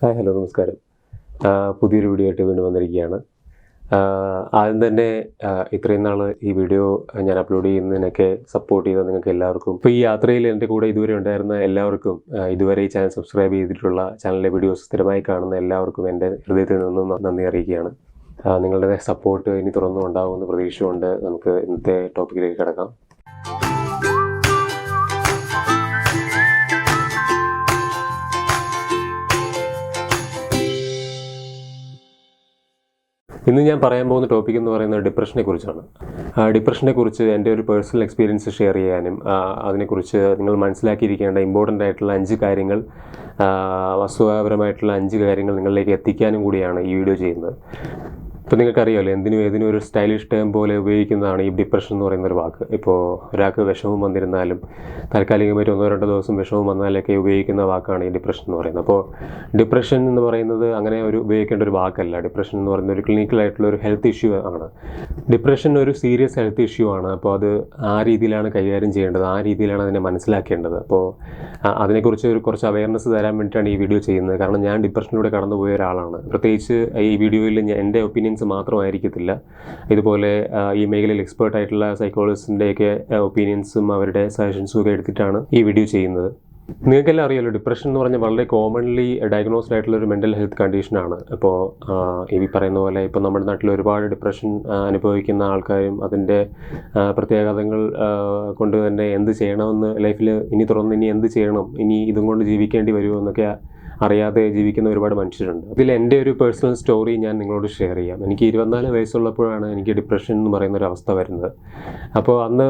Hi hello നമസ്കാരം. പുതിയൊരു video ആയിട്ട് വീണ്ടും വന്നിരിക്കുകയാണ്. ആദ്യം തന്നെ ഇത്രയും നാൾ ഈ വീഡിയോ ഞാൻ അപ്ലോഡ് ചെയ്യുന്നതിനൊക്കെ സപ്പോർട്ട് ചെയ്ത നിങ്ങൾക്ക് എല്ലാവർക്കും, ഇപ്പോൾ ഈ യാത്രയിൽ എൻ്റെ കൂടെ ഇതുവരെ ഉണ്ടായിരുന്ന എല്ലാവർക്കും, ഇതുവരെ ഈ ചാനൽ സബ്സ്ക്രൈബ് ചെയ്തിട്ടുള്ള ചാനലിലെ വീഡിയോസ് സ്ഥിരമായി കാണുന്ന എല്ലാവർക്കും എൻ്റെ ഹൃദയത്തിൽ നിന്നും നന്ദി അറിയിക്കുകയാണ്. നിങ്ങളുടെ സപ്പോർട്ട് ഇനി തുറന്നും ഉണ്ടാകുമെന്ന് പ്രതീക്ഷയുണ്ട്. നമുക്ക് ഇന്നത്തെ ടോപ്പിക്കിലേക്ക് കിടക്കാം. ഇന്ന് ഞാൻ പറയാൻ പോകുന്ന ടോപ്പിക് എന്ന് പറയുന്നത് ഡിപ്രഷനെ കുറിച്ചാണ്. ഡിപ്രഷനെ കുറിച്ച് എൻ്റെ ഒരു പേഴ്സണൽ എക്സ്പീരിയൻസ് ഷെയർ ചെയ്യാനും അതിനെക്കുറിച്ച് നിങ്ങൾ മനസ്സിലാക്കിയിരിക്കേണ്ട ഇമ്പോർട്ടൻ്റ് ആയിട്ടുള്ള 5 കാര്യങ്ങൾ, വസ്തുതാപരമായിട്ടുള്ള 5 കാര്യങ്ങൾ നിങ്ങളിലേക്ക് എത്തിക്കാനും കൂടിയാണ് ഈ വീഡിയോ ചെയ്യുന്നത്. ഇപ്പോൾ നിങ്ങൾക്കറിയാമല്ലോ, എന്തിനും ഏതിനും ഒരു സ്റ്റൈലിഷ് ടേം പോലെ ഉപയോഗിക്കുന്നതാണ് ഈ ഡിപ്രഷൻ എന്ന് പറയുന്ന ഒരു വാക്ക്. ഇപ്പോൾ ഒരാൾക്ക് വിഷമം വന്നിരുന്നാലും താൽക്കാലികമായിട്ട് 1-2 ദിവസം വിഷമം വന്നാലൊക്കെ ഉപയോഗിക്കുന്ന വാക്കാണ് ഈ ഡിപ്രഷൻ എന്ന് പറയുന്നത്. അപ്പോൾ ഡിപ്രഷൻ എന്ന് പറയുന്നത് അങ്ങനെ ഒരു ഉപയോഗിക്കേണ്ട ഒരു വാക്കല്ല. ഡിപ്രഷൻ എന്ന് പറയുന്നത് ഒരു ക്ലിനിക്കലായിട്ടുള്ള ഒരു ഹെൽത്ത് ഇഷ്യൂ ആണ്. ഡിപ്രഷൻ ഒരു സീരിയസ് ഹെൽത്ത് ഇഷ്യൂ ആണ്. അപ്പോൾ അത് ആ രീതിയിലാണ് കൈകാര്യം ചെയ്യേണ്ടത്, ആ രീതിയിലാണ് അതിനെ മനസ്സിലാക്കേണ്ടത്. അപ്പോൾ അതിനെക്കുറിച്ച് കുറച്ച് അവയർനെസ് തരാൻ വേണ്ടിയിട്ടാണ് ഈ വീഡിയോ ചെയ്യുന്നത്. കാരണം ഞാൻ ഡിപ്രഷനിലൂടെ കടന്നുപോയ ഒരാളാണ്. പ്രത്യേകിച്ച് ഈ വീഡിയോയിൽ എൻ്റെ ഒപ്പീനിയൻസ് മാത്രമായിരിക്കത്തില്ല, ഇതുപോലെ ഈ മേഖലയിൽ എക്സ്പേർട്ട് ആയിട്ടുള്ള സൈക്കോളജിസ്റ്റിൻ്റെയൊക്കെ ഒപ്പീനിയൻസും അവരുടെ സജഷൻസും ഒക്കെ എടുത്തിട്ടാണ് ഈ വീഡിയോ ചെയ്യുന്നത്. നിങ്ങൾക്കെല്ലാം അറിയാമല്ലോ, ഡിപ്രഷൻ എന്ന് പറഞ്ഞാൽ വളരെ കോമൺലി ഡയഗ്നോസ്ഡ് ആയിട്ടുള്ള ഒരു മെൻ്റൽ ഹെൽത്ത് കണ്ടീഷനാണ്. ഇപ്പോൾ ഈ പറയുന്ന പോലെ ഇപ്പോൾ നമ്മുടെ നാട്ടിൽ ഒരുപാട് ഡിപ്രഷൻ അനുഭവിക്കുന്ന ആൾക്കാരും അതിൻ്റെ പ്രത്യാഘാതങ്ങൾ കൊണ്ട് തന്നെ എന്ത് ചെയ്യണമെന്ന് ലൈഫിൽ ഇനി എന്ത് ചെയ്യണം, ഇനി ഇതും കൊണ്ട് ജീവിക്കേണ്ടി വരുമോ എന്നൊക്കെ അറിയാതെ ജീവിക്കുന്ന ഒരുപാട് മനുഷ്യരുണ്ട്. ഇതിൽ എൻ്റെ ഒരു പേഴ്സണൽ സ്റ്റോറി ഞാൻ നിങ്ങളോട് ഷെയർ ചെയ്യാം. എനിക്ക് 24 വയസ്സുള്ളപ്പോഴാണ് എനിക്ക് ഡിപ്രഷൻ എന്ന് പറയുന്ന ഒരു അവസ്ഥ വരുന്നത്. അപ്പോൾ അന്ന്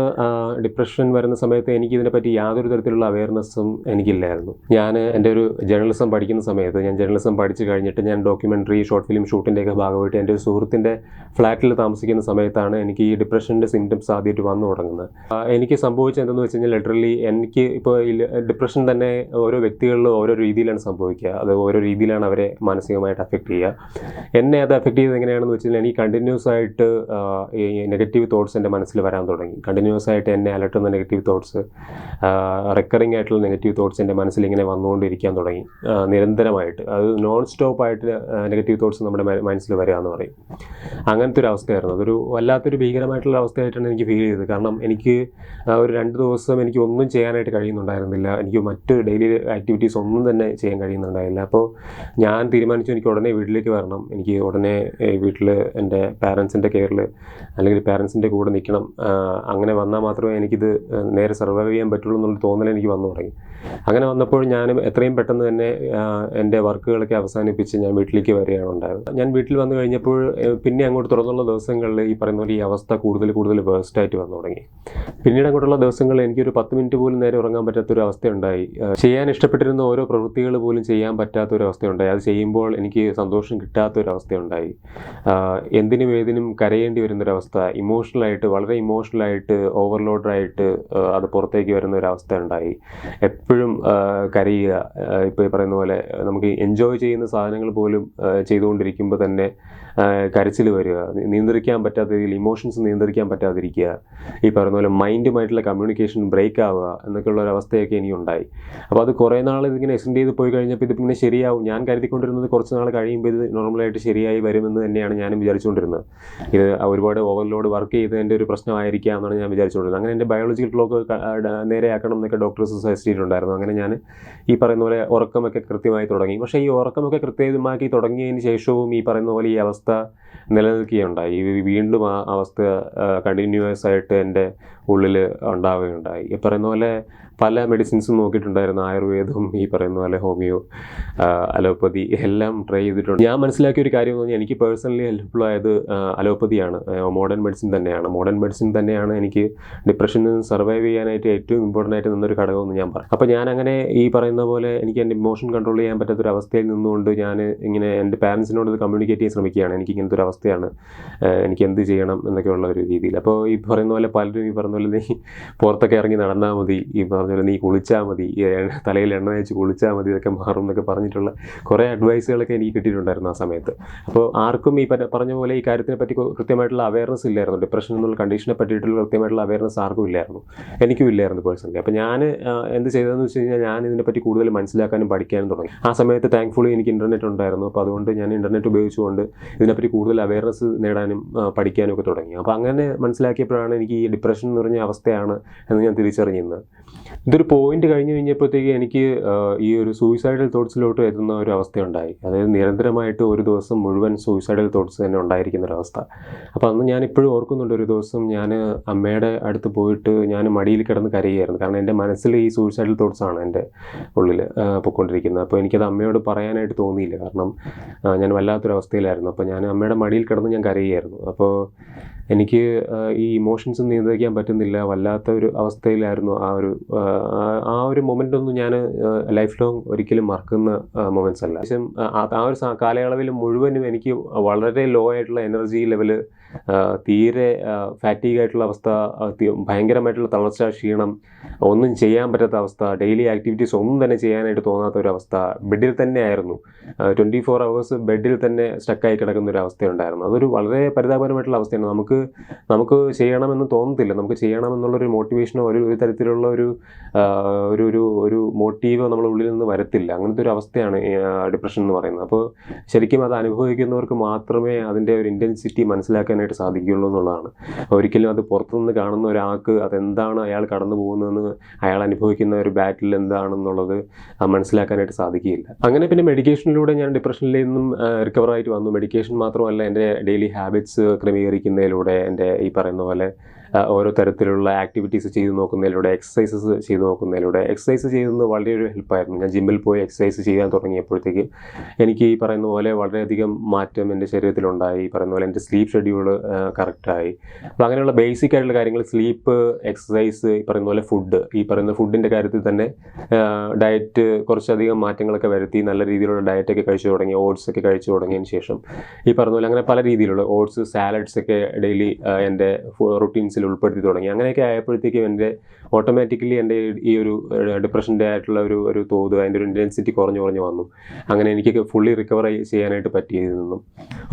ഡിപ്രഷൻ വരുന്ന സമയത്ത് എനിക്കിതിനെപ്പറ്റി യാതൊരു തരത്തിലുള്ള അവയർനെസ്സും എനിക്കില്ലായിരുന്നു. ഞാൻ എൻ്റെ ഒരു ജേർണലിസം പഠിക്കുന്ന സമയത്ത്, ഞാൻ ജേർണലിസം പഠിച്ചു കഴിഞ്ഞിട്ട് ഞാൻ ഡോക്യുമെൻ്ററി, ഷോർട്ട് ഫിലിം ഷൂട്ടിൻ്റെയൊക്കെ ഭാഗമായിട്ട് എൻ്റെ ഒരു സുഹൃത്തിൻ്റെ ഫ്ലാറ്റിൽ താമസിക്കുന്ന സമയത്താണ് എനിക്ക് ഈ ഡിപ്രഷൻ്റെ സിംറ്റംസ് ആദ്യമായിട്ട് വന്നു തുടങ്ങുന്നത്. എനിക്ക് സംഭവിച്ചത് എന്തെന്ന് വെച്ച് കഴിഞ്ഞാൽ, ലിറ്ററലി എനിക്ക് ഇപ്പോൾ ഡിപ്രഷൻ തന്നെ ഓരോ വ്യക്തികളിൽ ഓരോ രീതിയിലാണ് സംഭവിക്കുക. അത് ഓരോ രീതിയിലാണ് അവരെ മാനസികമായിട്ട് അഫക്റ്റ് ചെയ്യുക. എന്നെ അത് അഫക്റ്റ് ചെയ്തത് എങ്ങനെയാണെന്ന് വെച്ച് കഴിഞ്ഞാൽ, എനിക്ക് കണ്ടിന്യൂസ് ആയിട്ട് ഈ നെഗറ്റീവ് തോട്ട്സ് എൻ്റെ മനസ്സിൽ വരാൻ തുടങ്ങി. കണ്ടിന്യൂസ് ആയിട്ട് എന്നെ അലട്ടുന്ന നെഗറ്റീവ് തോട്ട്സ്, റിക്കറിങ് ആയിട്ടുള്ള നെഗറ്റീവ് തോട്ട്സ് എൻ്റെ മനസ്സിൽ ഇങ്ങനെ വന്നുകൊണ്ടിരിക്കാൻ തുടങ്ങി നിരന്തരമായിട്ട്. അത് നോൺ സ്റ്റോപ്പായിട്ട് നെഗറ്റീവ് തോട്ട്സ് നമ്മുടെ മനസ്സിൽ വരിക എന്ന് പറയും. അങ്ങനത്തെ ഒരു അവസ്ഥയായിരുന്നു. അതൊരു വല്ലാത്തൊരു ഭീകരമായിട്ടുള്ള അവസ്ഥയായിട്ടാണ് എനിക്ക് ഫീൽ ചെയ്തത്. കാരണം എനിക്ക് ഒരു 2 ദിവസം എനിക്ക് ഒന്നും ചെയ്യാനായിട്ട് കഴിയുന്നുണ്ടായിരുന്നില്ല. എനിക്ക് മറ്റ് ഡെയിലി ആക്ടിവിറ്റീസ് ഒന്നും തന്നെ ചെയ്യാൻ കഴിയുന്നുണ്ടായില്ല. അപ്പോൾ ഞാൻ തീരുമാനിച്ചു, എനിക്ക് ഉടനെ വീട്ടിലേക്ക് വരണം, എനിക്ക് ഉടനെ വീട്ടിൽ എൻ്റെ പാരൻസിൻ്റെ കെയറിൽ അല്ലെങ്കിൽ പാരൻസിൻ്റെ കൂടെ നിൽക്കണം. അങ്ങനെ വന്നാൽ മാത്രമേ എനിക്കിത് നേരെ സർവൈവ് ചെയ്യാൻ പറ്റുള്ളൂ എന്നുള്ള തോന്നൽ എനിക്ക് വന്നു തുടങ്ങി. അങ്ങനെ വന്നപ്പോൾ ഞാൻ എത്രയും പെട്ടെന്ന് തന്നെ എൻ്റെ വർക്കുകളൊക്കെ അവസാനിപ്പിച്ച് ഞാൻ വീട്ടിലേക്ക് വരികയാണ് ഉണ്ടായത്. ഞാൻ വീട്ടിൽ വന്നു കഴിഞ്ഞപ്പോൾ പിന്നെ അങ്ങോട്ട് തുടർന്നുള്ള ദിവസങ്ങളിൽ ഈ പറയുന്ന പോലെ ഈ അവസ്ഥ കൂടുതൽ വേഴ്സ്റ്റായിട്ട് വന്നു തുടങ്ങി. പിന്നീട് അങ്ങോട്ടുള്ള ദിവസങ്ങളിൽ എനിക്കൊരു 10 മിനിറ്റ് പോലും നേരെ ഉറങ്ങാൻ പറ്റാത്തൊരു അവസ്ഥയുണ്ടായി. ചെയ്യാൻ ഇഷ്ടപ്പെട്ടിരുന്ന ഓരോ പ്രവൃത്തികൾ പോലും ചെയ്യാൻ പറ്റാത്തൊരവസ്ഥയുണ്ടായി. അത് ചെയ്യുമ്പോൾ എനിക്ക് സന്തോഷം കിട്ടാത്തൊരവസ്ഥയുണ്ടായി. എന്തിനും ഏതിനും കരയേണ്ടി വരുന്നൊരവസ്ഥ, വളരെ ഇമോഷണലായിട്ട് ഓവർലോഡായിട്ട് അത് പുറത്തേക്ക് വരുന്ന ഒരവസ്ഥ ഉണ്ടായി. എപ്പോഴും കരയുക. ഇപ്പോൾ ഈ പറയുന്ന പോലെ നമുക്ക് എൻജോയ് ചെയ്യുന്ന സാധനങ്ങൾ പോലും ചെയ്തുകൊണ്ടിരിക്കുമ്പോൾ തന്നെ കരച്ചിൽ വരിക, നിയന്ത്രിക്കാൻ പറ്റാത്ത രീതിയിൽ ഇമോഷൻസ് നിയന്ത്രിക്കാൻ പറ്റാതിരിക്കുക, ഈ പറയുന്ന പോലെ മൈൻഡുമായിട്ടുള്ള കമ്മ്യൂണിക്കേഷൻ ബ്രേക്ക് ആവുക എന്നൊക്കെയുള്ള ഒരു അവസ്ഥയൊക്കെ എനിക്കുണ്ടായി. അപ്പോൾ അത് കുറേ നാൾ ഇതിങ്ങനെ എക്സ്റ്റെൻഡ് ചെയ്ത് പോയി കഴിഞ്ഞപ്പോൾ ഇതിങ്ങനെ ശരിയാവും, ഞാൻ കരുതിക്കൊണ്ടിരുന്നത് കുറച്ച് നാൾ കഴിയുമ്പോൾ ഇത് നോർമലായിട്ട് ശരിയായി വരുമെന്ന് തന്നെയാണ് ഞാനും വിചാരിച്ചുകൊണ്ടിരുന്നത്. ഇത് ഒരുപാട് ഓവർലോഡ് വർക്ക് ചെയ്തതിൻ്റെ ഒരു പ്രശ്നമായിരിക്കാം എന്നാണ് ഞാൻ വിചാരിച്ചുകൊണ്ടിരുന്നത്. അങ്ങനെ എൻ്റെ ബയോളജിക്കൽ ക്ലോക്ക് നേരെയാക്കണം എന്നൊക്കെ ഡോക്ടേഴ്സ് സജസ്റ്റ് ചെയ്തിട്ടുണ്ടായിരുന്നു. അങ്ങനെ ഞാൻ ഈ പറയുന്ന പോലെ ഉറക്കമൊക്കെ കൃത്യമായി തുടങ്ങി. പക്ഷേ ഈ ഉറക്കമൊക്കെ കൃത്യമാക്കി തുടങ്ങിയതിന് ശേഷവും ഈ പറയുന്ന പോലെ ഈ അവസ്ഥ നിലനിൽക്കുകയുണ്ടായി. വീണ്ടും ആ അവസ്ഥ കണ്ടിന്യൂസ് ആയിട്ട് എൻ്റെ ഉള്ളിൽ ഉണ്ടാവുകയുണ്ടായി. ഈ പറയുന്ന പോലെ പല മെഡിസിൻസും നോക്കിയിട്ടുണ്ടായിരുന്നു. ആയുർവേദവും ഈ പറയുന്ന പോലെ ഹോമിയോ, അലോപ്പതി എല്ലാം ട്രൈ ചെയ്തിട്ടുണ്ട്. ഞാൻ മനസ്സിലാക്കിയ ഒരു കാര്യം എന്ന് പറഞ്ഞാൽ, എനിക്ക് പേഴ്സണലി ഹെൽപ്ഫുൾ ആയത് അലോപ്പതിയാണ്, മോഡേൺ മെഡിസിൻ തന്നെയാണ്. മോഡേൺ മെഡിസിൻ തന്നെയാണ് എനിക്ക് ഡിപ്രഷനിൽ നിന്ന് സർവൈവ് ചെയ്യാനായിട്ട് ഏറ്റവും ഇമ്പോർട്ടൻ്റ് ആയിട്ട് നിന്നൊരു ഘടകമെന്ന് ഞാൻ പറയും. അപ്പോൾ ഞാൻ അങ്ങനെ ഈ പറയുന്ന പോലെ എനിക്ക് എൻ്റെ ഇമോഷൻ കൺട്രോൾ ചെയ്യാൻ പറ്റാത്തൊരു അവസ്ഥയിൽ നിന്നുകൊണ്ട് ഞാൻ ഇങ്ങനെ എൻ്റെ പാരൻസിനോട് ഇത് കമ്മ്യൂണിക്കേറ്റ് ചെയ്യാൻ ശ്രമിക്കുകയാണ്. എനിക്ക് ഇങ്ങനത്തെ ഒരു അവസ്ഥയാണ്, എനിക്ക് എന്ത് ചെയ്യണം എന്നൊക്കെയുള്ള ഒരു രീതിയിൽ. അപ്പോൾ ഈ പറയുന്ന പോലെ പലരും ഈ പറയുന്ന പോലെ നീ പുറത്തൊക്കെ ഇറങ്ങി നടന്നാൽ മതി, ഈ പറഞ്ഞ നീ കുളിച്ചാൽ മതി, തലയിൽ എണ്ണ തേച്ച് കുളിച്ചാൽ മതി, ഇതൊക്കെ മാറും എന്നൊക്കെ പറഞ്ഞിട്ടുള്ള കുറേ അഡ്വൈസുകളൊക്കെ എനിക്ക് കിട്ടിയിട്ടുണ്ടായിരുന്നു ആ സമയത്ത്. അപ്പോൾ ആർക്കും ഈ പറഞ്ഞ പോലെ ഈ കാര്യത്തിനെ പറ്റി കൃത്യമായിട്ടുള്ള അവയർനെസ് ഇല്ലായിരുന്നു. ഡിപ്രഷൻ എന്നുള്ള കണ്ടീഷനെ പറ്റിയിട്ടുള്ള കൃത്യമായിട്ടുള്ള അവയർനെസ് ആർക്കും ഇല്ലായിരുന്നു, എനിക്കും ഇല്ലായിരുന്നു പേഴ്സണലി. അപ്പോൾ ഞാൻ എന്ത് ചെയ്തതെന്ന് വെച്ച് കഴിഞ്ഞാൽ ഞാൻ ഇതിനെപ്പറ്റി കൂടുതൽ മനസ്സിലാക്കാനും പഠിക്കാനും തുടങ്ങി. ആ സമയത്ത് താങ്ക്ഫുള്ളി എനിക്ക് ഇൻ്റർനെറ്റ് ഉണ്ടായിരുന്നു. അപ്പോൾ അതുകൊണ്ട് ഞാൻ ഇൻ്റർനെറ്റ് ഉപയോഗിച്ചുകൊണ്ട് ഇതിനെപ്പറ്റി കൂടുതൽ അവയർനെസ് നേടാനും പഠിക്കാനും ഒക്കെ തുടങ്ങി. അപ്പോൾ അങ്ങനെ മനസ്സിലാക്കിയപ്പോഴാണ് എനിക്ക് ഈ ഡിപ്രഷൻ എന്ന് പറഞ്ഞ അവസ്ഥയാണ് എന്ന് ഞാൻ തിരിച്ചറിഞ്ഞത്. ഇതൊരു പോയിന്റ് കഴിഞ്ഞ് കഴിഞ്ഞപ്പോഴത്തേക്ക് എനിക്ക് ഈ ഒരു സൂയിസൈഡൽ തോട്ട്സിലോട്ട് എത്തുന്ന ഒരു അവസ്ഥയുണ്ടായി. അതായത് നിരന്തരമായിട്ട് ഒരു ദിവസം മുഴുവൻ സൂയിസൈഡൽ തോട്ട്സ് തന്നെ ഉണ്ടായിരിക്കുന്ന ഒരവസ്ഥ. അപ്പോൾ അന്ന് ഞാൻ ഇപ്പോഴും ഓർക്കുന്നുണ്ട്, ഒരു ദിവസം ഞാൻ അമ്മയുടെ അടുത്ത് പോയിട്ട് ഞാൻ മടിയിൽ കിടന്ന് കരയുകയായിരുന്നു. കാരണം എൻ്റെ മനസ്സിൽ ഈ സൂയിസൈഡൽ തോട്ട്സാണ് എൻ്റെ ഉള്ളിൽ പൊയ്ക്കൊണ്ടിരിക്കുന്നത്. അപ്പോൾ എനിക്കത് അമ്മയോട് പറയാനായിട്ട് തോന്നിയില്ല, കാരണം ഞാൻ വല്ലാത്തൊരവസ്ഥയിലായിരുന്നു. അപ്പോൾ ഞാൻ അമ്മയുടെ മടിയിൽ കിടന്ന് ഞാൻ കരയുകയായിരുന്നു. അപ്പോൾ എനിക്ക് ഈ ഇമോഷൻസ് നിയന്ത്രിക്കാൻ പറ്റുന്നില്ല, വല്ലാത്തൊരു അവസ്ഥയിലായിരുന്നു. ആ ഒരു മൊമെൻ്റ് ഒന്നും ഞാൻ ലൈഫ് ലോങ് ഒരിക്കലും മറക്കുന്ന മൊമെൻറ്റ്സ് അല്ല. ആ ഒരു കാലയളവിൽ മുഴുവനും എനിക്ക് വളരെ ലോ ആയിട്ടുള്ള എനർജി ലെവല്, തീരെ ഫാറ്റീഗ് ആയിട്ടുള്ള അവസ്ഥ, ഭയങ്കരമായിട്ടുള്ള തളർച്ച, ക്ഷീണം, ഒന്നും ചെയ്യാൻ പറ്റാത്ത അവസ്ഥ, ഡെയിലി ആക്ടിവിറ്റീസ് ഒന്നും തന്നെ ചെയ്യാനായിട്ട് തോന്നാത്ത ഒരു അവസ്ഥ, ബെഡിൽ തന്നെ ആയിരുന്നു, 24 hours ബെഡിൽ തന്നെ സ്റ്റക്കായി കിടക്കുന്ന ഒരു അവസ്ഥയുണ്ടായിരുന്നു. അതൊരു വളരെ പരിതാപകരമായിട്ടുള്ള അവസ്ഥയാണ്. നമുക്ക് ചെയ്യണമെന്ന് തോന്നത്തില്ല, നമുക്ക് ചെയ്യണമെന്നുള്ളൊരു മോട്ടിവേഷനോ ഒരു തരത്തിലുള്ള ഒരു മോട്ടീവോ നമ്മുടെ ഉള്ളിൽ നിന്ന് വരത്തില്ല. അങ്ങനത്തെ ഒരു അവസ്ഥയാണ് ഡിപ്രഷൻ എന്ന് പറയുന്നത്. അപ്പോൾ ശരിക്കും അത് അനുഭവിക്കുന്നവർക്ക് മാത്രമേ അതിൻ്റെ ഒരു ഇൻറ്റൻസിറ്റി മനസ്സിലാക്കാനായിട്ട് സാധിക്കുകയുള്ളൂ എന്നുള്ളതാണ്. ഒരിക്കലും അത് പുറത്തുനിന്ന് കാണുന്ന ഒരാൾക്ക് അതെന്താണ് അയാൾ കടന്നു പോകുന്നതെന്ന്, അയാൾ അനുഭവിക്കുന്ന ഒരു ബാറ്റിൽ എന്താണെന്നുള്ളത് മനസ്സിലാക്കാനായിട്ട് സാധിക്കുകയില്ല. അങ്ങനെ പിന്നെ മെഡിക്കേഷനിലൂടെ ഞാൻ ഡിപ്രഷനിൽ നിന്നും റിക്കവറായിട്ട് വന്നു. മെഡിക്കേഷൻ മാത്രമല്ല, എൻ്റെ ഡെയിലി ഹാബിറ്റ്സ് ക്രമീകരിക്കുന്നതിലൂടെ, എൻ്റെ ഈ പറയുന്ന പോലെ ഓരോ തരത്തിലുള്ള ആക്ടിവിറ്റീസ് ചെയ്ത് നോക്കുന്നതിലൂടെ, എക്സസൈസസ് ചെയ്ത് നോക്കുന്നതിലൂടെ, എക്സസൈസ് ചെയ്യുന്നത് വളരെയൊരു ഹെൽപ്പായിരുന്നു. ഞാൻ ജിമ്മിൽ പോയി എക്സസൈസ് ചെയ്യാൻ തുടങ്ങിയപ്പോഴത്തേക്ക് എനിക്ക് ഈ പറയുന്ന പോലെ വളരെയധികം മാറ്റം എൻ്റെ ശരീരത്തിലുണ്ടായി. ഈ പറയുന്ന പോലെ എൻ്റെ സ്ലീപ്പ് ഷെഡ്യൂള് കറക്റ്റായി. അപ്പോൾ അങ്ങനെയുള്ള ബേസിക് ആയിട്ടുള്ള കാര്യങ്ങൾ, സ്ലീപ്പ്, എക്സസൈസ്, ഈ പറയുന്ന പോലെ ഫുഡ്, ഈ പറയുന്ന ഫുഡിൻ്റെ കാര്യത്തിൽ തന്നെ ഡയറ്റ് കുറച്ചധികം മാറ്റങ്ങളൊക്കെ വരുത്തി, നല്ല രീതിയിലുള്ള ഡയറ്റൊക്കെ കഴിച്ചു തുടങ്ങി, ഓട്സ് ഒക്കെ കഴിച്ചു തുടങ്ങിയതിന് ശേഷം ഈ പറഞ്ഞ പോലെ അങ്ങനെ പല രീതിയിലുള്ള ഓട്സ്, സാലഡ്സ് ഒക്കെ ഡെയിലി എൻ്റെ റുട്ടീൻസിൽ ഉൾപ്പെടുത്തി തുടങ്ങി. അങ്ങനെയൊക്കെ ആയപ്പോഴത്തേക്കും എൻ്റെ ഓട്ടോമാറ്റിക്കലി എൻ്റെ ഈ ഒരു ഡിപ്രഷൻ്റെ ആയിട്ടുള്ള ഒരു തോത്, അതിൻ്റെ ഒരു ഇൻറ്റൻസിറ്റി കുറഞ്ഞു വന്നു. അങ്ങനെ എനിക്ക് ഫുള്ളി റിക്കവർ ചെയ്യാനായിട്ട് പറ്റിയതിൽ നിന്നും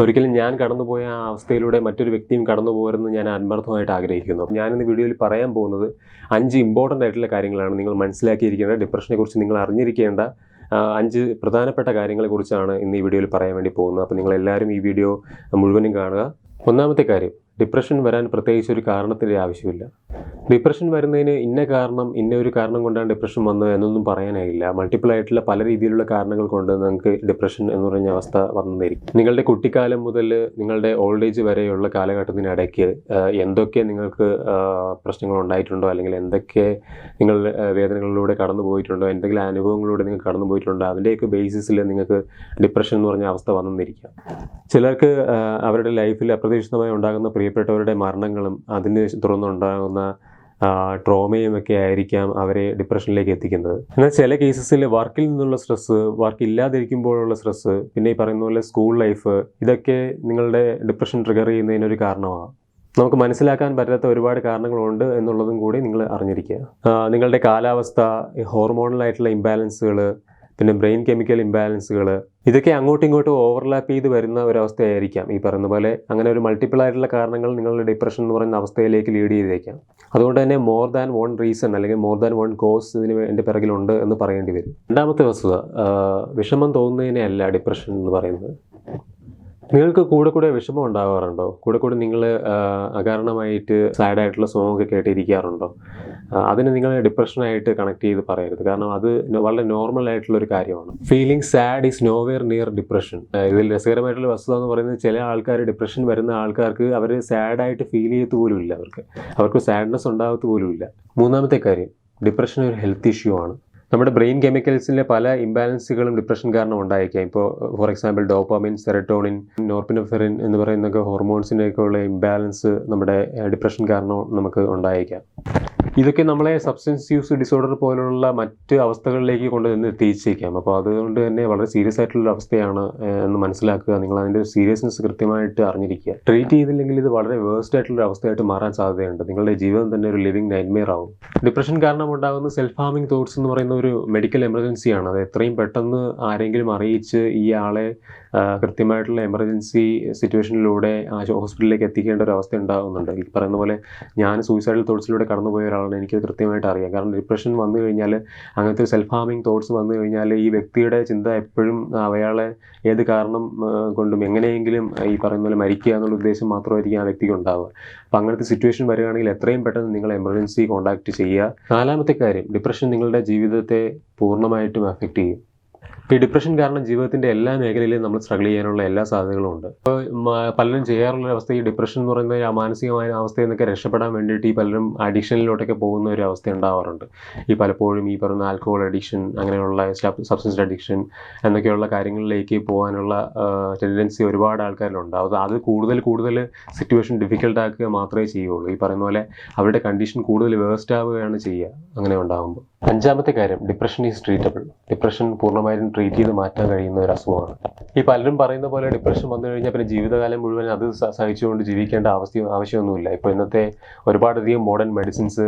ഒരിക്കലും ഞാൻ കടന്നുപോയ ആ അവസ്ഥയിലൂടെ മറ്റൊരു വ്യക്തിയും കടന്നു പോകരുതെന്ന് ഞാൻ ആത്മാർത്ഥമായിട്ട് ആഗ്രഹിക്കുന്നു. ഞാനിന്ന് വീഡിയോയിൽ പറയാൻ പോകുന്നത് 5 ഇമ്പോർട്ടൻ്റ് ആയിട്ടുള്ള കാര്യങ്ങളാണ് നിങ്ങൾ മനസ്സിലാക്കിയിരിക്കേണ്ട, ഡിപ്രഷനെ കുറിച്ച് നിങ്ങൾ അറിഞ്ഞിരിക്കേണ്ട 5 പ്രധാനപ്പെട്ട കാര്യങ്ങളെക്കുറിച്ചാണ് ഇന്ന് ഈ വീഡിയോയിൽ പറയാൻ വേണ്ടി പോകുന്നത്. അപ്പോൾ നിങ്ങളെല്ലാവരും ഈ വീഡിയോ മുഴുവനും കാണുക. ഒന്നാമത്തെ കാര്യം, ഡിപ്രഷൻ വരാൻ പ്രത്യേകിച്ച് ഒരു കാരണത്തിൻ്റെ ആവശ്യമില്ല. ഡിപ്രഷൻ വരുന്നതിന് ഇന്ന ഒരു കാരണം കൊണ്ടാണ് ഡിപ്രഷൻ വന്നത് എന്നൊന്നും പറയാനായില്ല. മൾട്ടിപ്പിൾ ആയിട്ടുള്ള പല രീതിയിലുള്ള കാരണങ്ങൾ കൊണ്ട് നിങ്ങൾക്ക് ഡിപ്രഷൻ എന്ന് പറഞ്ഞ അവസ്ഥ വന്നതായിരിക്കും. നിങ്ങളുടെ കുട്ടിക്കാലം മുതൽ നിങ്ങളുടെ ഓൾഡ് ഏജ് വരെയുള്ള കാലഘട്ടത്തിനിടയ്ക്ക് എന്തൊക്കെ നിങ്ങൾക്ക് പ്രശ്നങ്ങൾ ഉണ്ടായിട്ടുണ്ടോ, അല്ലെങ്കിൽ എന്തൊക്കെ നിങ്ങൾ വേദനകളിലൂടെ കടന്നു പോയിട്ടുണ്ടോ, എന്തെങ്കിലും അനുഭവങ്ങളിലൂടെ നിങ്ങൾ കടന്നു പോയിട്ടുണ്ടോ, അതിൻ്റെയൊക്കെ ബേസിസിൽ നിങ്ങൾക്ക് ഡിപ്രഷൻ എന്ന് പറഞ്ഞ അവസ്ഥ വന്നിരിക്കാം. ചിലർക്ക് അവരുടെ ലൈഫിൽ അപ്രതീക്ഷിതമായി ഉണ്ടാകുന്ന പ്രിയപ്പെട്ടവരുടെ മരണങ്ങളും അതിന് തുടർന്നുണ്ടാകുന്ന ട്രോമയും ഒക്കെ ആയിരിക്കാം അവരെ ഡിപ്രഷനിലേക്ക് എത്തിക്കുന്നത്. എന്നാൽ ചില കേസസിൽ വർക്കിൽ നിന്നുള്ള സ്ട്രെസ്സ്, വർക്ക് ഇല്ലാതിരിക്കുമ്പോഴുള്ള സ്ട്രെസ്സ്, പിന്നെ ഈ പറയുന്ന പോലെ സ്കൂൾ ലൈഫ്, ഇതൊക്കെ നിങ്ങളുടെ ഡിപ്രഷൻ ട്രിഗർ ചെയ്യുന്നതിനൊരു കാരണമാകാം. നമുക്ക് മനസ്സിലാക്കാൻ പറ്റാത്ത ഒരുപാട് കാരണങ്ങളുണ്ട് എന്നുള്ളതും കൂടി നിങ്ങൾ അറിഞ്ഞിരിക്കുക. നിങ്ങളുടെ കാലാവസ്ഥ, ഹോർമോണലായിട്ടുള്ള ഇംബാലൻസുകൾ, പിന്നെ ബ്രെയിൻ കെമിക്കൽ ഇംബാലൻസുകൾ, ഇതൊക്കെ അങ്ങോട്ടും ഇങ്ങോട്ടും ഓവർലാപ്പ് ചെയ്ത് വരുന്ന ഒരവസ്ഥയായിരിക്കാം. ഈ പറയുന്ന പോലെ അങ്ങനെ ഒരു മൾട്ടിപ്പിൾ ആയിട്ടുള്ള കാരണങ്ങൾ നിങ്ങളുടെ ഡിപ്രഷൻ എന്ന് പറയുന്ന അവസ്ഥയിലേക്ക് ലീഡ് ചെയ്തേക്കാം. അതുകൊണ്ട് തന്നെ മോർ ദാൻ വൺ റീസൺ അല്ലെങ്കിൽ മോർ ദാൻ വൺ കോസ് ഇതിന് എൻ്റെ പിറകിലുണ്ട് എന്ന് പറയേണ്ടി വരും. രണ്ടാമത്തെ വസ്തുത, വിഷമം തോന്നുന്നതിനെ അല്ല ഡിപ്രഷൻ എന്ന് പറയുന്നത്. നിങ്ങൾക്ക് കൂടെ വിഷമം ഉണ്ടാകാറുണ്ടോ? കൂടെ നിങ്ങൾ അകാരണമായിട്ട് സാഡായിട്ടുള്ള സോങ്ങൊക്കെ കേട്ടിരിക്കാറുണ്ടോ? അതിന് നിങ്ങൾ ഡിപ്രഷനായിട്ട് കണക്ട് ചെയ്ത് പറയരുത്, കാരണം അത് വളരെ നോർമൽ ആയിട്ടുള്ളൊരു കാര്യമാണ്. Feeling sad is nowhere near depression. ഇതിൽ രസകരമായിട്ടുള്ള വസ്തുത എന്ന് പറയുന്നത്, ചില ആൾക്കാർ, ഡിപ്രഷൻ വരുന്ന ആൾക്കാർക്ക് അവർ സാഡായിട്ട് ഫീൽ ചെയ്യത്ത് പോലും ഇല്ല, അവർക്ക് സാഡ്നെസ് ഉണ്ടാകത്ത് പോലും ഇല്ല. മൂന്നാമത്തെ കാര്യം, ഡിപ്രഷൻ ഒരു ഹെൽത്ത് ഇഷ്യൂ ആണ്. നമ്മുടെ ബ്രെയിൻ കെമിക്കൽസിലെ പല ഇംബാലൻസുകളും ഡിപ്രഷൻ കാരണം ഉണ്ടായേക്കാം. ഇപ്പോൾ for example dopamine, serotonin, norepinephrine എന്ന് പറയുന്നൊക്കെ ഹോർമോൺസിൻ്റെയൊക്കെ ഉള്ള ഇംബാലൻസ് നമ്മുടെ ഡിപ്രഷൻ കാരണം നമുക്ക് ഉണ്ടായേക്കാം. ഇതൊക്കെ നമ്മളെ സബ്സ്റ്റൻസ് യൂസ് ഡിസോർഡർ പോലുള്ള മറ്റ് അവസ്ഥകളിലേക്ക് കൊണ്ടുവന്ന് എത്തിച്ചേക്കാം. അപ്പോൾ അതുകൊണ്ട് തന്നെ വളരെ സീരിയസ് ആയിട്ടുള്ള അവസ്ഥയാണ് എന്ന് മനസ്സിലാക്കുക. നിങ്ങൾ അതിൻ്റെ സീരിയസ്നെസ് കൃത്യമായിട്ട് അറിഞ്ഞിരിക്കുക. ട്രീറ്റ് ചെയ്തില്ലെങ്കിൽ ഇത് വളരെ വേഴ്സ്റ്റ് ആയിട്ടുള്ള അവസ്ഥയായിട്ട് മാറാൻ സാധ്യതയുണ്ട്. നിങ്ങളുടെ ജീവിതം തന്നെ ഒരു ലിവിങ് നൈറ്റ്മെയർ ആവും. ഡിപ്രഷൻ കാരണം ഉണ്ടാകുന്ന സെൽഫ് ഹാമിംഗ് തോട്ട്സ് എന്ന് പറയുന്ന ഒരു മെഡിക്കൽ എമർജൻസിയാണ്. അത് എത്രയും പെട്ടെന്ന് ആരെങ്കിലും അറിയിച്ച് ഈ ആളെ കൃത്യമായിട്ടുള്ള എമർജൻസി സിറ്റുവേഷനിലൂടെ ഹോസ്പിറ്റലിലേക്ക് എത്തിക്കേണ്ട ഒരു അവസ്ഥ ഉണ്ടാകുന്നുണ്ട്. ഈ പറയുന്ന പോലെ ഞാൻ സൂയിസൈഡൽ തോട്ട്സിലൂടെ കടന്നുപോയ ഒരാളാണ്. എനിക്കത് കൃത്യമായിട്ട് അറിയാം. കാരണം ഡിപ്രഷൻ വന്നു കഴിഞ്ഞാൽ, അങ്ങനത്തെ സെൽഫ് ഹാമിംഗ് തോട്ട്സ് വന്നു കഴിഞ്ഞാൽ ഈ വ്യക്തിയുടെ ചിന്ത എപ്പോഴും അയാളെ ഏത് കാരണം കൊണ്ടും എങ്ങനെയെങ്കിലും ഈ പറയുന്ന പോലെ മരിക്കുക എന്നുള്ള ഉദ്ദേശം മാത്രമായിരിക്കും ആ വ്യക്തിക്ക് ഉണ്ടാവുക. അപ്പം അങ്ങനത്തെ സിറ്റുവേഷൻ വരികയാണെങ്കിൽ എത്രയും പെട്ടെന്ന് നിങ്ങൾ എമർജൻസി കോൺടാക്ട് ചെയ്യുക. നാലാമത്തെ കാര്യം, ഡിപ്രഷൻ നിങ്ങളുടെ ജീവിതത്തെ പൂർണ്ണമായിട്ടും അഫക്റ്റ് ചെയ്യും. ഈ ഡിപ്രഷൻ കാരണം ജീവിതത്തിൻ്റെ എല്ലാ മേഖലയിലും നമ്മൾ സ്ട്രഗിൾ ചെയ്യാനുള്ള എല്ലാ സാധ്യതകളും ഉണ്ട്. ഇപ്പോൾ പലരും ചെയ്യാറുള്ള അവസ്ഥ, ഈ ഡിപ്രഷൻ എന്ന് പറയുന്ന ആ മാനസികമായ അവസ്ഥയിൽ നിന്നൊക്കെ രക്ഷപ്പെടാൻ വേണ്ടിയിട്ട് ഈ പലരും അഡിക്ഷനിലോട്ടൊക്കെ പോകുന്ന ഒരു അവസ്ഥ ഉണ്ടാവാറുണ്ട്. ഈ പലപ്പോഴും ഈ പറയുന്ന ആൽക്കഹോൾ അഡിക്ഷൻ, അങ്ങനെയുള്ള സബ്സ്റ്റൻസ് അഡിക്ഷൻ എന്നൊക്കെയുള്ള കാര്യങ്ങളിലേക്ക് പോകാനുള്ള ടെൻഡൻസി ഒരുപാട് ആൾക്കാരിലുണ്ട്. അത് കൂടുതൽ സിറ്റുവേഷൻ ഡിഫിക്കൽട്ട് ആക്കുക മാത്രമേ ചെയ്യുള്ളൂ. ഈ പറയുന്ന പോലെ അവരുടെ കണ്ടീഷൻ കൂടുതൽ വേഴ്സ്റ്റ് ആവുകയാണ് ചെയ്യുക അങ്ങനെ ഉണ്ടാകുമ്പോൾ. അഞ്ചാമത്തെ കാര്യം, ഡിപ്രഷൻ ഈസ് ട്രീറ്റബിൾ. ഡിപ്രഷൻ പൂർണ്ണമായും ട്രീറ്റ് ചെയ്ത് മാറ്റാൻ കഴിയുന്ന ഒരു അസുഖമാണ്. ഈ പലരും പറയുന്ന പോലെ ഡിപ്രഷൻ വന്നു കഴിഞ്ഞാൽ പിന്നെ ജീവിതകാലം മുഴുവൻ അത് സഹിച്ചുകൊണ്ട് ജീവിക്കേണ്ട ആവശ്യമൊന്നുമില്ല. ഇപ്പോൾ ഇന്നത്തെ ഒരുപാടധികം മോഡേൺ മെഡിസിൻസ്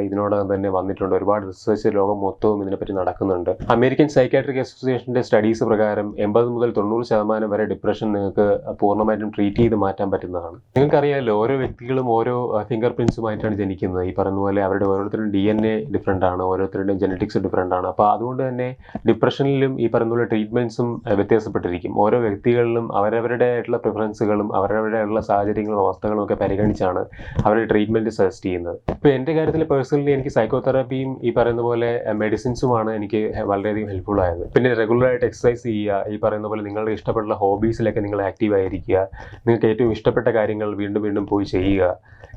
ഇതിനോടകം തന്നെ വന്നിട്ടുണ്ട്. ഒരുപാട് റിസർച്ച് ലോകം മൊത്തവും ഇതിനെപ്പറ്റി നടക്കുന്നുണ്ട്. അമേരിക്കൻ സൈക്കാട്രിക് അസോസിയേഷൻ്റെ സ്റ്റഡീസ് പ്രകാരം 80 മുതൽ 90% വരെ ഡിപ്രഷൻ നിങ്ങൾക്ക് പൂർണ്ണമായിട്ടും ട്രീറ്റ് ചെയ്ത് മാറ്റാൻ പറ്റുന്നതാണ്. നിങ്ങൾക്കറിയാമല്ലോ, ഓരോ വ്യക്തികളും ഓരോ ഫിംഗർ പ്രിൻസുമായിട്ടാണ് ജനിക്കുന്നത്. ഈ പറയുന്ന പോലെ അവരുടെ ഓരോരുത്തരുടെയും DNA ഡിഫറെൻ്റ് ആണ്, ഓരോരുത്തരുടെയും ജനറ്റിക്സ് ഡിഫറെൻ്റ് ആണ്. അപ്പോൾ അതുകൊണ്ട് തന്നെ ഡിപ്രഷനിലും ഈ പറയുന്ന പോലെ ട്രീറ്റ്മെൻറ്റ്സും വ്യത്യാസപ്പെട്ടിരിക്കും. ഓരോ വ്യക്തികളിലും അവരവരുടെ ആയിട്ടുള്ള പ്രിഫറൻസുകളും അവരവരുടെ ആയിട്ടുള്ള സാഹചര്യങ്ങളും അവസ്ഥകളും ഒക്കെ പരിഗണിച്ചാണ് അവരുടെ ട്രീറ്റ്മെൻറ്റ് സജസ്റ്റ് ചെയ്യുന്നത്. ഇപ്പോൾ എൻ്റെ കാര്യത്തിൽ പേഴ്സണലി എനിക്ക് സൈക്കോതെറാപ്പിയും ഈ പറയുന്ന പോലെ മെഡിസിൻസുമാണ് എനിക്ക് വളരെയധികം ഹെൽപ്ഫുൾ ആയത്. പിന്നെ റെഗുലറായിട്ട് എക്സസൈസ് ചെയ്യുക, ഈ പറയുന്ന പോലെ നിങ്ങളുടെ ഇഷ്ടപ്പെട്ട ഹോബീസിലൊക്കെ നിങ്ങൾ ആക്റ്റീവ് ആയിരിക്കുക, നിങ്ങൾക്ക് ഏറ്റവും ഇഷ്ടപ്പെട്ട കാര്യങ്ങൾ വീണ്ടും വീണ്ടും പോയി ചെയ്യുക,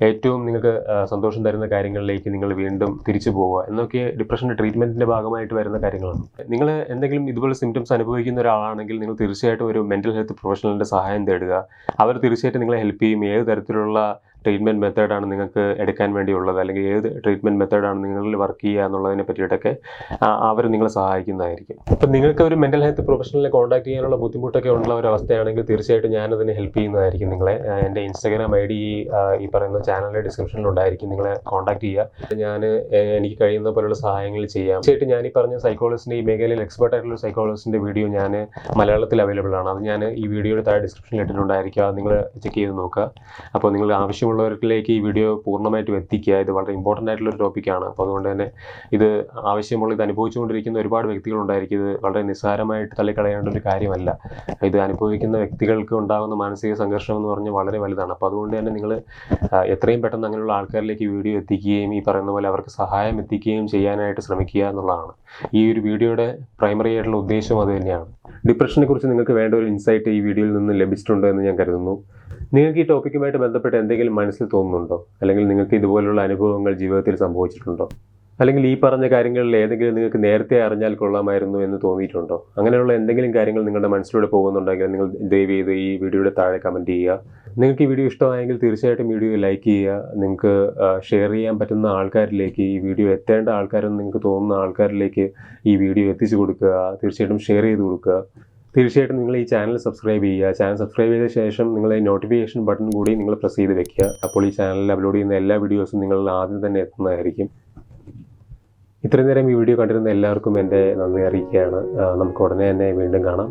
ഏറ്റവും നിങ്ങൾക്ക് സന്തോഷം തരുന്ന കാര്യങ്ങളിലേക്ക് നിങ്ങൾ വീണ്ടും തിരിച്ചു പോവുക എന്നൊക്കെ ഡിപ്രഷൻ്റെ ട്രീറ്റ്മെൻറ്റിൻ്റെ ഭാഗമായിട്ട് വരുന്ന കാര്യങ്ങളാണ്. നിങ്ങൾ എന്തെങ്കിലും ഇതുപോലെ സിംറ്റംസ് അനുഭവിക്കുന്ന ഒരാളാണെങ്കിൽ നിങ്ങൾ തീർച്ചയായിട്ടും ഒരു മെൻ്റൽ ഹെൽത്ത് പ്രൊഫഷണലിൻ്റെ സഹായം തേടുക. അവർ തീർച്ചയായിട്ടും നിങ്ങളെ ഹെൽപ്പ് ചെയ്യും. ഏത് തരത്തിലുള്ള ട്രീറ്റ്മെൻറ്റ് മെത്തേഡാണ് നിങ്ങൾക്ക് എടുക്കാൻ വേണ്ടിയുള്ളത്, അല്ലെങ്കിൽ ഏത് ട്രീറ്റ്മെൻറ്റ് മെത്തേഡാണ് നിങ്ങളിൽ വർക്ക് ചെയ്യുക എന്നുള്ളതിനെ പറ്റിയിട്ടൊക്കെ അവർ നിങ്ങളെ സഹായിക്കുന്നതായിരിക്കും. അപ്പം നിങ്ങൾക്ക് ഒരു മെൻ്റൽ ഹെൽത്ത് പ്രൊഫഷണലിനെ കോൺടാക്ട് ചെയ്യാനുള്ള ബുദ്ധിമുട്ടൊക്കെ ഉള്ള ഒരു അവസ്ഥയാണെങ്കിൽ തീർച്ചയായിട്ടും ഞാനതിനെ ഹെൽപ്പ് ചെയ്യുന്നതായിരിക്കും നിങ്ങളെ. എൻ്റെ ഇൻസ്റ്റാഗ്രാം ID ഈ പറയുന്ന ചാനലിൻ്റെ ഡിസ്ക്രിപ്ഷനിലുണ്ടായിരിക്കും. നിങ്ങളെ കോൺടാക്ട് ചെയ്യുക. എനിക്ക് കഴിയുന്ന പോലുള്ള സഹായങ്ങൾ ചെയ്യാം. തീർച്ചയായിട്ടും ഞാൻ ഈ പറഞ്ഞ സൈക്കോളജിസ്റ്റിൻ്റെ, ഈ മേഖലയിൽ എക്സ്പെർട്ട് ആയിട്ടുള്ള സൈക്കോളജിസ്റ്റിൻ്റെ വീഡിയോ ഞാൻ മലയാളത്തിൽ അവൈലബിൾ ആണ്. അത് ഞാൻ ഈ വീഡിയോയുടെ താഴെ ഡിസ്ക്രിപ്ഷനിൽ ഇട്ടിട്ടുണ്ടായിരിക്കും. അത് നിങ്ങൾ ചെക്ക് ചെയ്ത് നോക്കുക. അപ്പോൾ നിങ്ങൾ ആവശ്യമുള്ളവരിലേക്ക് ഈ വീഡിയോ പൂർണ്ണമായിട്ടും എത്തിക്കുക. ഇത് വളരെ ഇമ്പോർട്ടൻ്റ് ആയിട്ടുള്ളൊരു ടോപ്പിക്കാണ്. അപ്പോൾ അതുകൊണ്ട് തന്നെ ഇത് ഇത് അനുഭവിച്ചുകൊണ്ടിരിക്കുന്ന ഒരുപാട് വ്യക്തികളുണ്ടായിരിക്കും. ഇത് വളരെ നിസ്സാരമായിട്ട് തള്ളിക്കളയേണ്ട ഒരു കാര്യമല്ല. ഇത് അനുഭവിക്കുന്ന വ്യക്തികൾക്ക് ഉണ്ടാകുന്ന മാനസിക സംഘർഷം എന്ന് പറഞ്ഞാൽ വളരെ വലുതാണ്. അപ്പോൾ അതുകൊണ്ട് തന്നെ നിങ്ങൾ എത്രയും പെട്ടെന്ന് അങ്ങനെയുള്ള ആൾക്കാരിലേക്ക് ഈ വീഡിയോ എത്തിക്കുകയും ഈ പറയുന്ന പോലെ അവർക്ക് സഹായം എത്തിക്കുകയും ചെയ്യാനായിട്ട് ശ്രമിക്കുക എന്നുള്ളതാണ് ഈ ഒരു വീഡിയോയുടെ പ്രൈമറി ആയിട്ടുള്ള ഉദ്ദേശം. അത് തന്നെയാണ്. ഡിപ്രഷനെ കുറിച്ച് നിങ്ങൾക്ക് വേണ്ട ഒരു ഇൻസൈറ്റ് ഈ വീഡിയോയിൽ നിന്ന് ലഭിച്ചിട്ടുണ്ടോ എന്ന് ഞാൻ കരുതുന്നു. നിങ്ങൾക്ക് ഈ ടോപ്പിക്കുമായിട്ട് ബന്ധപ്പെട്ട് എന്തെങ്കിലും മനസ്സിൽ തോന്നുന്നുണ്ടോ? അല്ലെങ്കിൽ നിങ്ങൾക്ക് ഇതുപോലുള്ള അനുഭവങ്ങൾ ജീവിതത്തിൽ സംഭവിച്ചിട്ടുണ്ടോ? അല്ലെങ്കിൽ ഈ പറഞ്ഞ കാര്യങ്ങളിൽ ഏതെങ്കിലും നിങ്ങൾക്ക് നേരത്തെ അറിഞ്ഞാൽ കൊള്ളാമായിരുന്നു എന്ന് തോന്നിയിട്ടുണ്ടോ? അങ്ങനെയുള്ള എന്തെങ്കിലും കാര്യങ്ങൾ നിങ്ങളുടെ മനസ്സിലൂടെ പോകുന്നുണ്ടെങ്കിൽ നിങ്ങൾ ദയവ് ചെയ്ത് ഈ വീഡിയോയുടെ താഴെ കമൻറ്റ് ചെയ്യുക. നിങ്ങൾക്ക് ഈ വീഡിയോ ഇഷ്ടമായെങ്കിൽ തീർച്ചയായിട്ടും വീഡിയോ ലൈക്ക് ചെയ്യുക. നിങ്ങൾക്ക് ഷെയർ ചെയ്യാൻ പറ്റുന്ന ആൾക്കാരിലേക്ക്, ഈ വീഡിയോ എത്തേണ്ട ആൾക്കാരെന്ന് നിങ്ങൾക്ക് തോന്നുന്ന ആൾക്കാരിലേക്ക് ഈ വീഡിയോ എത്തിച്ചു കൊടുക്കുക. തീർച്ചയായിട്ടും ഷെയർ ചെയ്ത് കൊടുക്കുക. തീർച്ചയായിട്ടും നിങ്ങൾ ഈ ചാനൽ സബ്സ്ക്രൈബ് ചെയ്യുക. ചാനൽ സബ്സ്ക്രൈബ് ചെയ്ത ശേഷം നിങ്ങൾ ഈ നോട്ടിഫിക്കേഷൻ ബട്ടൺ കൂടി നിങ്ങൾ പ്രസ് ചെയ്ത് വെക്കുക. അപ്പോൾ ഈ ചാനലിൽ അപ്ലോഡ് ചെയ്യുന്ന എല്ലാ വീഡിയോസും നിങ്ങളിൽ ആദ്യം തന്നെ എത്തുന്നതായിരിക്കും. ഇത്രയും നേരം ഈ വീഡിയോ കണ്ടിരുന്ന എല്ലാവർക്കും എൻ്റെ നന്ദി അറിയിക്കുകയാണ്. നമുക്ക് ഉടനെ തന്നെ വീണ്ടും കാണാം.